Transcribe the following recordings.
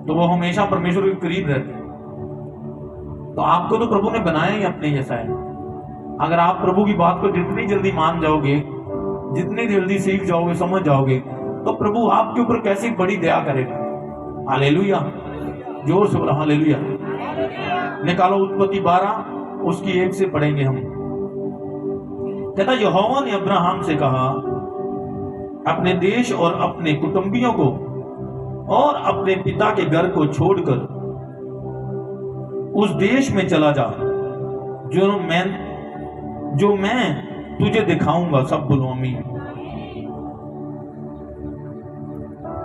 तो वो हमेशा परमेश्वर के करीब रहते हैं। तो आपको तो प्रभु ने बनाया ही अपने जैसा है। अगर आप प्रभु की बात को जितनी जल्दी मान जाओगे, जितनी जल्दी सीख जाओगे, समझ जाओगे, तो प्रभु आपके ऊपर कैसी बड़ी दया करेगा। हालेलुया, जोर से बोला हालेलुया। निकालो उत्पत्ति 12 उसकी 1 से पढ़ेंगे हम। कहता यहोवा ने अब्राहम से कहा, अपने देश और अपने कुटुंबियों को और अपने पिता के घर को छोड़कर उस देश में चला जा जो मैं तुझे दिखाऊंगा। सब बोलो आमीन।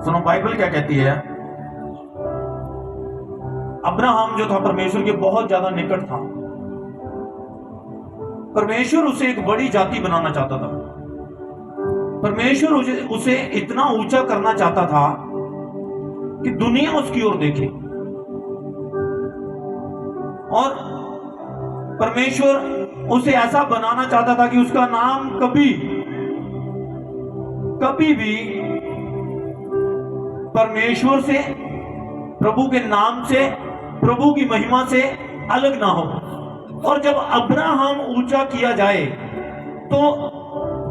सुनो बाइबल क्या कहती है। अब्राहम जो था परमेश्वर के बहुत ज्यादा निकट था। परमेश्वर उसे एक बड़ी जाति बनाना चाहता था। परमेश्वर उसे इतना ऊंचा करना चाहता था कि दुनिया उसकी ओर देखे। और परमेश्वर उसे ऐसा बनाना चाहता था कि उसका नाम कभी भी परमेश्वर से, प्रभु के नाम से, प्रभु की महिमा से अलग ना हो। और जब अब्राहम ऊंचा किया जाए तो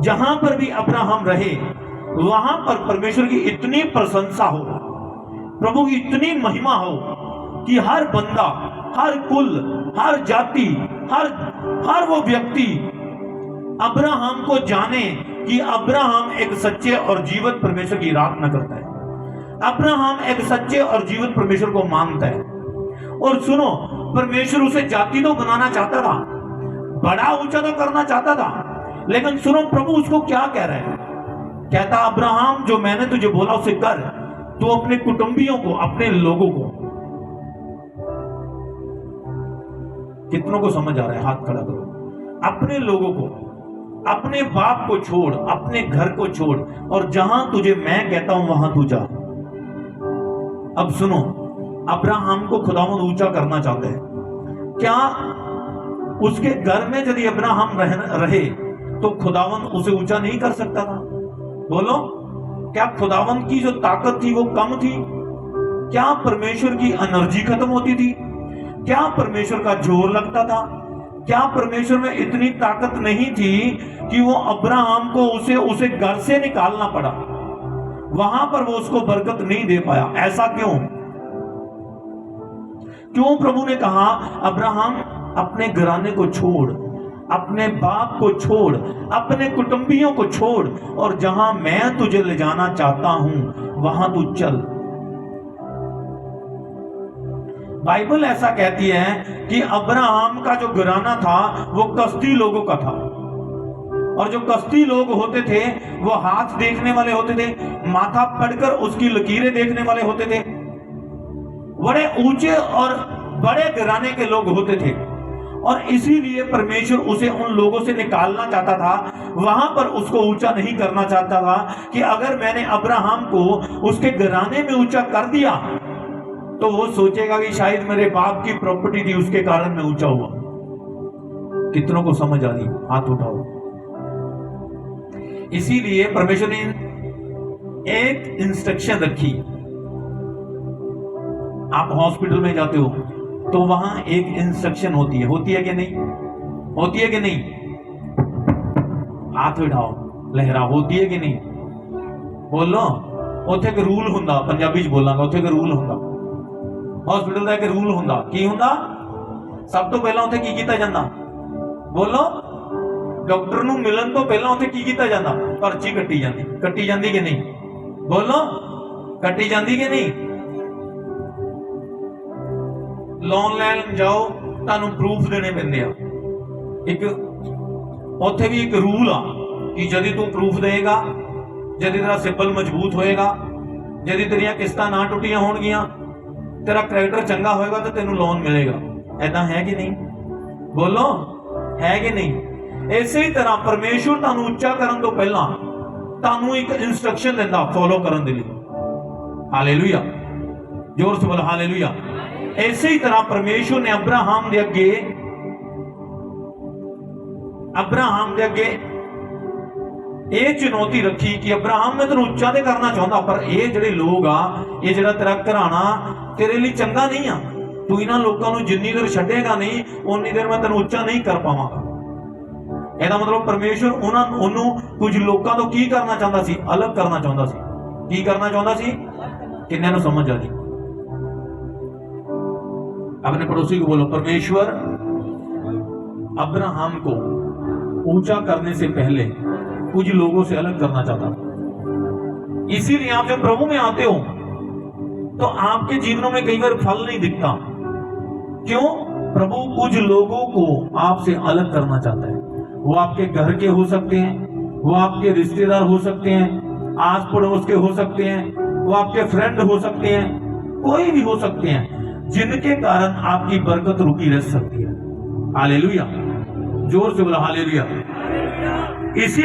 जहां पर भी अब्राहम रहे वहां पर परमेश्वर की इतनी प्रशंसा हो, प्रभु की इतनी महिमा हो कि हर बंदा, हर कुल, हर जाति, हर वो व्यक्ति अब्राहम को जाने कि अब्राहम एक सच्चे और जीवित परमेश्वर की आराधना करता है। अब्राहम एक सच्चे और जीवित परमेश्वर को मानता है। और सुनो, परमेश्वर उसे जाति तो बनाना चाहता था, बड़ा ऊंचा तो करना चाहता था, लेकिन सुनो प्रभु उसको क्या कह रहा है। कहता अब्राहम जो मैंने तुझे बोला उसे कर। तू अपने कुटुंबियों को, अपने लोगों को, कितनों को समझ आ रहा है हाथ खड़ा करो। अपने लोगों को, अपने बाप को छोड़, अपने घर को छोड़ और जहां तुझे मैं कहता हूं वहां तू जा। अब सुनो, अब्राहम को खुदावंद ऊंचा करना चाहता है। क्या उसके घर में यदि अब्राहम रहे तो खुदावंद उसे ऊंचा नहीं कर सकता था? बोलो, क्या खुदावंद की जो ताकत थी वो कम थी? क्या परमेश्वर की एनर्जी खत्म होती थी? क्या परमेश्वर का जोर लगता था? क्या परमेश्वर में इतनी ताकत नहीं थी कि वो अब्राहम को उसे घर से निकालना पड़ा? वहां पर वो उसको बरकत नहीं दे पाया। ऐसा क्यों? क्यों प्रभु ने कहा अब्राहम अपने घराने को छोड़, अपने बाप को छोड़, अपने कुटुंबियों को छोड़ और जहां मैं तुझे ले जाना चाहता हूं वहां तू चल। बाइबल ऐसा कहती है कि अब्राहम का जो घराना था वो कसदी लोगों का था। और जो कसदी लोग होते थे वो हाथ देखने वाले होते थे, माथा पढ़कर उसकी लकीरें देखने वाले होते थे, बड़े ऊंचे और बड़े घराने के लोग होते थे। और इसीलिए परमेश्वर उसे उन लोगों से निकालना चाहता था, वहां पर उसको ऊंचा नहीं करना चाहता था कि अगर मैंने अब्राहम को उसके घराने में ऊंचा कर दिया तो वो सोचेगा कि शायद मेरे बाप की प्रॉपर्टी थी उसके कारण मैं ऊंचा हुआ। कितनों को समझ आ रही? हाथ उठाओ। इसीलिए परमेश्वर ने एक इंस्ट्रक्शन रखी। आप हॉस्पिटल में जाते हो तो वहां एक इंस्ट्रक्शन होती है कि नहीं? होती है कि नहीं? हाथ उठाओ, लहरा। होती है कि नहीं? बोलो। ਉੱਥੇ ਇੱਕ रूल ਹੁੰਦਾ, पंजाबी च बोलांगा, ਉੱਥੇ ਇੱਕ रूल ਹੁੰਦਾ। हॉस्पिटल का एक रूल ਹੁੰਦਾ। ਕੀ ਹੁੰਦਾ? सब तो पहला ਉੱਥੇ ਕੀ ਕੀਤਾ ਜਾਂਦਾ? बोलो। डॉक्टर ਨੂੰ ਮਿਲਣ ਤੋਂ ਪਹਿਲਾਂ ਉੱਥੇ ਕੀ ਕੀਤਾ ਜਾਂਦਾ? पर्ची ਕੱਟੀ ਜਾਂਦੀ। ਕੱਟੀ ਜਾਂਦੀ कि नहीं? बोलो। ਕੱਟੀ ਜਾਂਦੀ कि नहीं? ਲੋਨ ਲੈਣ ਜਾਓ ਤੁਹਾਨੂੰ ਪ੍ਰੂਫ ਦੇਣੇ ਪੈਂਦੇ ਆ। ਇੱਕ ਉੱਥੇ ਵੀ ਇੱਕ रूल ਆ कि यदि तू प्रूफ देगा, यदि तेरा सिबल मजबूत होएगा, यदि तेरिया किस्तां ना टुटियां होणगियां, तेरा करैक्टर चंगा होएगा तो तेनू लोन मिलेगा। ऐसा है कि नहीं? बोलो, है कि नहीं? इसे ही तरह परमेश्वर तुहानू उच्चा करन तो पहला तुहानू एक इंस्ट्रक्शन देंदा फॉलो करन दे लई। हालेलुया, जोर से बोलो हालेलुया। इसे ही तरह परमेश्वर ने अब्राहम दे अगे ਇਹ ਚੁਣੌਤੀ ਰੱਖੀ ਕਿ ਅਬਰਾਹਮ ਮੈਂ ਤੈਨੂੰ ਉੱਚਾ ਤੇ ਕਰਨਾ ਚਾਹੁੰਦਾ, ਪਰ ਇਹ ਜਿਹੜੇ ਲੋਕ ਆ, ਇਹ ਜਿਹੜਾ ਤੇਰਾ ਘਰਾਣਾ ਤੇਰੇ ਲਈ ਚੰਗਾ ਨਹੀਂ ਆ, ਤੂੰ ਇਹਨਾਂ ਲੋਕਾਂ ਨੂੰ ਜਿੰਨੀ ਦੇਰ ਛੱਡੇਗਾ ਨਹੀਂ ਉਨੀ ਦੇਰ ਮੈਂ ਤੈਨੂੰ ਉੱਚਾ ਨਹੀਂ ਕਰ ਪਾਵਾਂਗਾ। ਇਹਦਾ ਮਤਲਬ ਪਰਮੇਸ਼ਵਰ ਉਹਨੂੰ ਕੁਝ ਲੋਕਾਂ ਤੋਂ ਕੀ ਕਰਨਾ ਚਾਹੁੰਦਾ ਸੀ? ਅਲੱਗ ਕਰਨਾ ਚਾਹੁੰਦਾ ਸੀ। ਕੀ ਕਰਨਾ ਚਾਹੁੰਦਾ ਸੀ? ਕਿੰਨਿਆਂ ਨੂੰ ਸਮਝ ਆ ਜੀ? अपने पड़ोसी को बोलो, परमेश्वर अब्राहम को ऊंचा करने से पहले कुछ लोगों से अलग करना चाहता था। इसीलिए आप जब प्रभु में आते हो तो आपके जीवनों में कई बार फल नहीं दिखता। क्यों? प्रभु कुछ लोगों को आपसे अलग करना चाहता है। वो आपके घर के हो सकते हैं, वो आपके रिश्तेदार हो सकते हैं, आस पड़ोस के हो सकते हैं, वो आपके फ्रेंड हो सकते हैं, कोई भी हो सकते हैं, जिनके कारण आपकी बरकत रुकी रह सकती है। हालेलुया, जोर से बोला हालेलुया। इसी